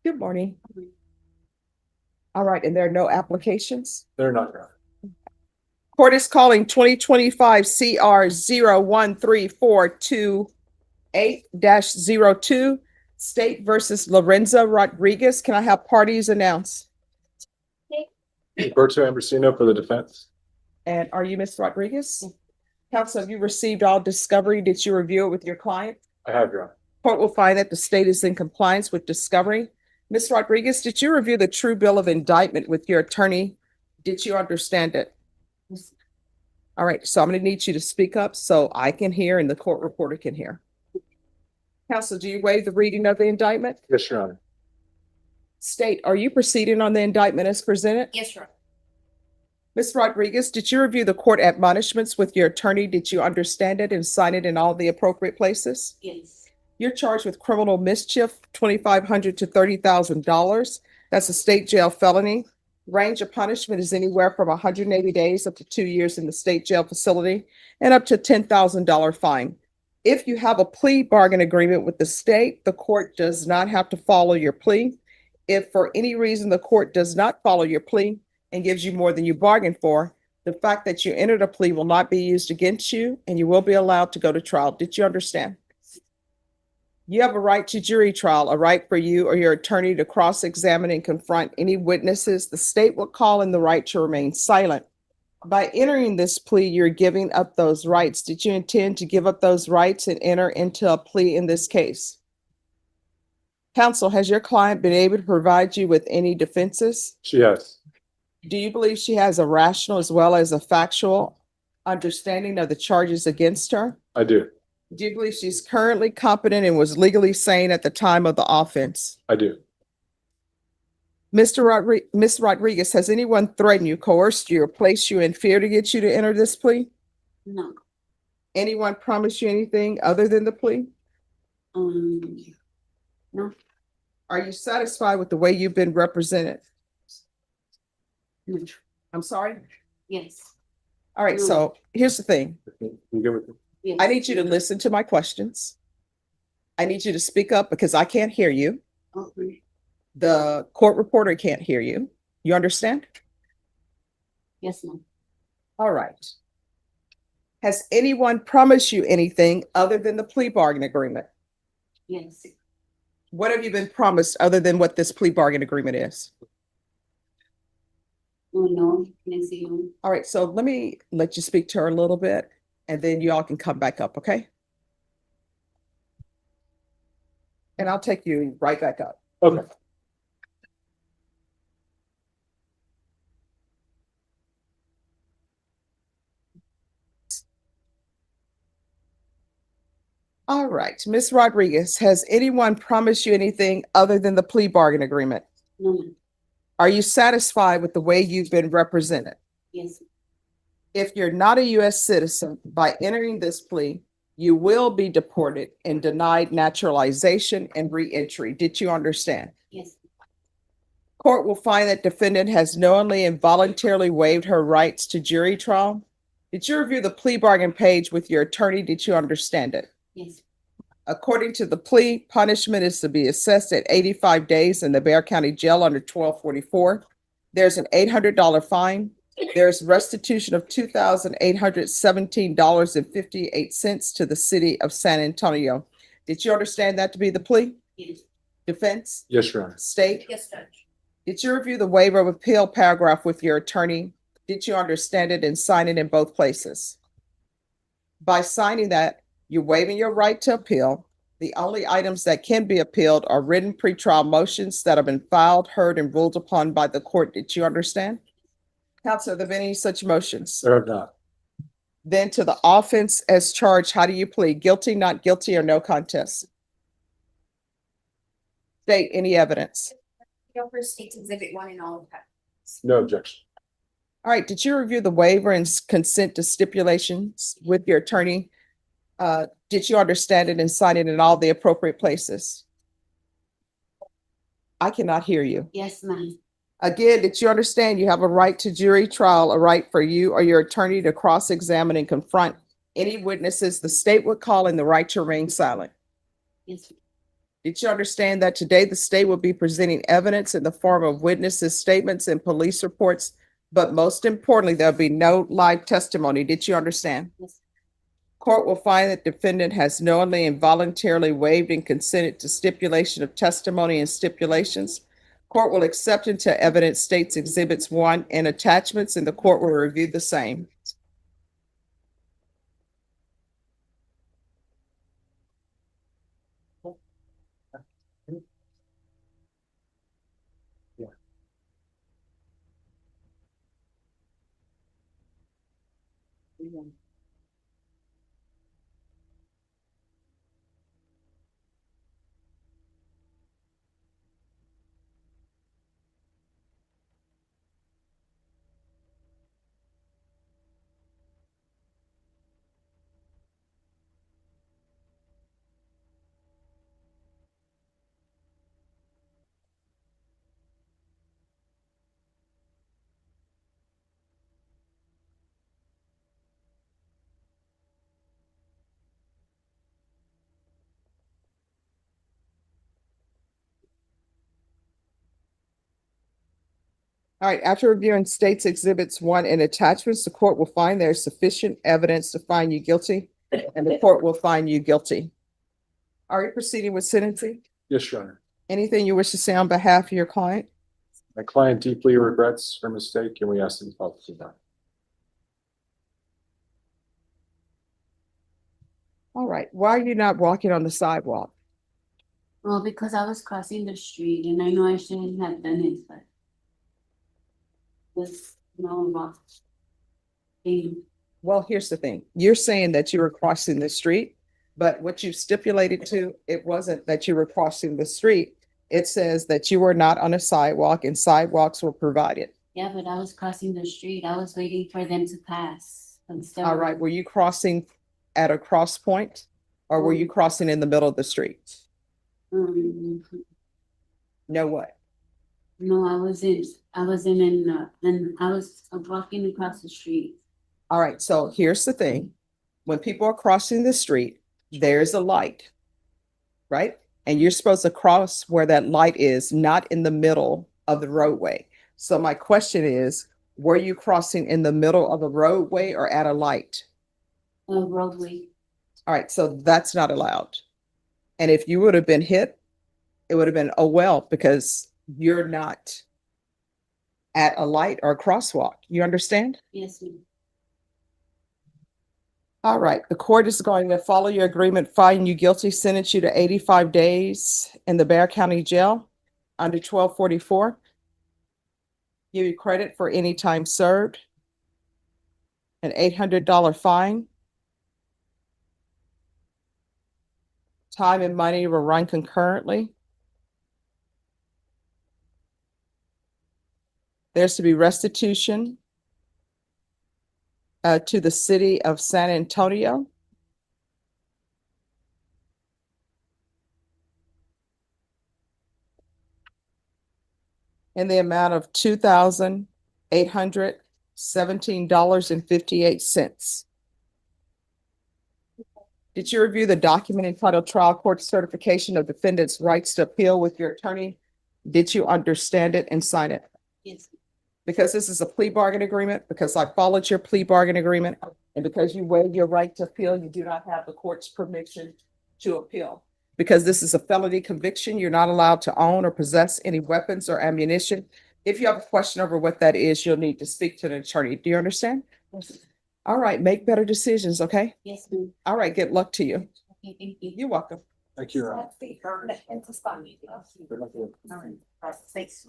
Good morning. All right, and there are no applications? They're not, Your Honor. Court is calling 2025 CR 01342-8-02, State versus Lorenzo Rodriguez. Can I have parties announced? Berto Ambrosino for the defense. And are you Ms. Rodriguez? Counsel, have you received all discovery? Did you review it with your client? I have, Your Honor. Court will find that the state is in compliance with discovery. Ms. Rodriguez, did you review the true bill of indictment with your attorney? Did you understand it? All right, so I'm going to need you to speak up so I can hear and the court reporter can hear. Counsel, do you waive the reading of the indictment? Yes, Your Honor. State, are you proceeding on the indictment as presented? Yes, Your Honor. Ms. Rodriguez, did you review the court admonishments with your attorney? Did you understand it and sign it in all the appropriate places? Yes. You're charged with criminal mischief, $2,500 to $30,000. That's a state jail felony. Range of punishment is anywhere from 180 days up to 2 years in the state jail facility and up to $10,000 fine. If you have a plea bargain agreement with the state, the court does not have to follow your plea. If for any reason the court does not follow your plea and gives you more than you bargained for, the fact that you entered a plea will not be used against you and you will be allowed to go to trial. Did you understand? You have a right to jury trial, a right for you or your attorney to cross-examine and confront any witnesses the state will call, and the right to remain silent. By entering this plea, you're giving up those rights. Did you intend to give up those rights and enter into a plea in this case? Counsel, has your client been able to provide you with any defenses? She has. Do you believe she has a rational as well as a factual understanding of the charges against her? I do. Do you believe she's currently competent and was legally sane at the time of the offense? I do. Ms. Rodriguez, has anyone threatened you, coerced you, or placed you in fear to get you to enter this plea? No. Anyone promised you anything other than the plea? No. Are you satisfied with the way you've been represented? No. I'm sorry? Yes. All right, No. so here's the thing. You good with me? Yes. I need you to listen to my questions. I need you to speak up because I can't hear you. Okay. The court reporter can't hear you. You understand? Yes, ma'am. All right. Has anyone promised you anything other than the plea bargain agreement? Yes. What have you been promised other than what this plea bargain agreement is? Oh, no. Next you. All right, so let me let you speak to her a little bit and then you all can come back up, okay? And I'll take you right back up. Okay. All right, Ms. Rodriguez, has anyone promised you anything other than the plea bargain agreement? No, ma'am. Are you satisfied with the way you've been represented? Yes. If you're not a US citizen, by entering this plea, you will be deported and denied naturalization and reentry. Did you understand? Yes. Court will find that defendant has knowingly and voluntarily waived her rights to jury trial. Did you review the plea bargain page with your attorney? Did you understand it? Yes. According to the plea, punishment is to be assessed at 85 days in the Bexar County Jail under 1244. There's an $800 fine. There's restitution of $2,817.58 to the city of San Antonio. Did you understand that to be the plea? Yes. Defense? Yes, Your Honor. State? Yes, Judge. Did you review the waiver of appeal paragraph with your attorney? Did you understand it and sign it in both places? By signing that, you're waiving your right to appeal. The only items that can be appealed are written pretrial motions that have been filed, heard, and ruled upon by the court. Did you understand? Counsel, have there been any such motions? There have not. Then to the offense as charged, how do you plead? Guilty, not guilty, or no contest? State any evidence. Your first state's exhibit 1 and all of that. No objection. All right, did you review the waiver and consent to stipulations with your attorney? Did you understand it and sign it in all the appropriate places? I cannot hear you. Yes, ma'am. Again, did you understand you have a right to jury trial, a right for you or your attorney to cross-examine and confront any witnesses the state would call, and the right to remain silent? Yes. Did you understand that today the state will be presenting evidence in the form of witnesses' statements and police reports? But most importantly, there'll be no live testimony. Did you understand? Yes. Court will find that defendant has knowingly and voluntarily waived and consented to stipulation of testimony and stipulations. Court will accept into evidence states exhibits 1 and attachments, and the court will review the same. All right, after reviewing states exhibits 1 and attachments, the court will find there is sufficient evidence to find you guilty, and the court will find you guilty. Are you proceeding with sentencing? Yes, Your Honor. Anything you wish to say on behalf of your client? My client deeply regrets her mistake and we ask that the public do that. All right, why are you not walking on the sidewalk? Well, because I was crossing the street and I know I shouldn't have done it, but was no wrong thing. Well, here's the thing. You're saying that you were crossing the street, but what you stipulated to, it wasn't that you were crossing the street. It says that you were not on a sidewalk and sidewalks were provided. Yeah, but I was crossing the street. I was waiting for them to pass. All right, were you crossing at a cross point or were you crossing in the middle of the street? No what? No, I was walking across the street. All right, so here's the thing. When people are crossing the street, there's a light, right? And you're supposed to cross where that light is, not in the middle of the roadway. So my question is, were you crossing in the middle of a roadway or at a light? Roadway. All right, so that's not allowed. And if you would have been hit, it would have been, oh, well, because you're not at a light or a crosswalk. You understand? Yes, ma'am. All right, the court is going to follow your agreement, find you guilty, sentence you to 85 days in the Bexar County Jail under 1244. Give you credit for any time served, an $800 fine. Time and money will run concurrently. There's to be restitution to the city of San Antonio. In the amount of $2,817.58. Did you review the document entitled Trial Court Certification of Defendant's Rights to Appeal with your attorney? Did you understand it and sign it? Yes. Because this is a plea bargain agreement, because I followed your plea bargain agreement, and because you waive your right to appeal, you do not have the court's permission to appeal. Because this is a felony conviction, you're not allowed to own or possess any weapons or ammunition. If you have a question over what that is, you'll need to speak to an attorney. Do you understand? Yes. All right, make better decisions, okay? Yes, ma'am. All right, good luck to you. Okay, thank you. You're welcome. Thank you, Your Honor. All right. Thanks.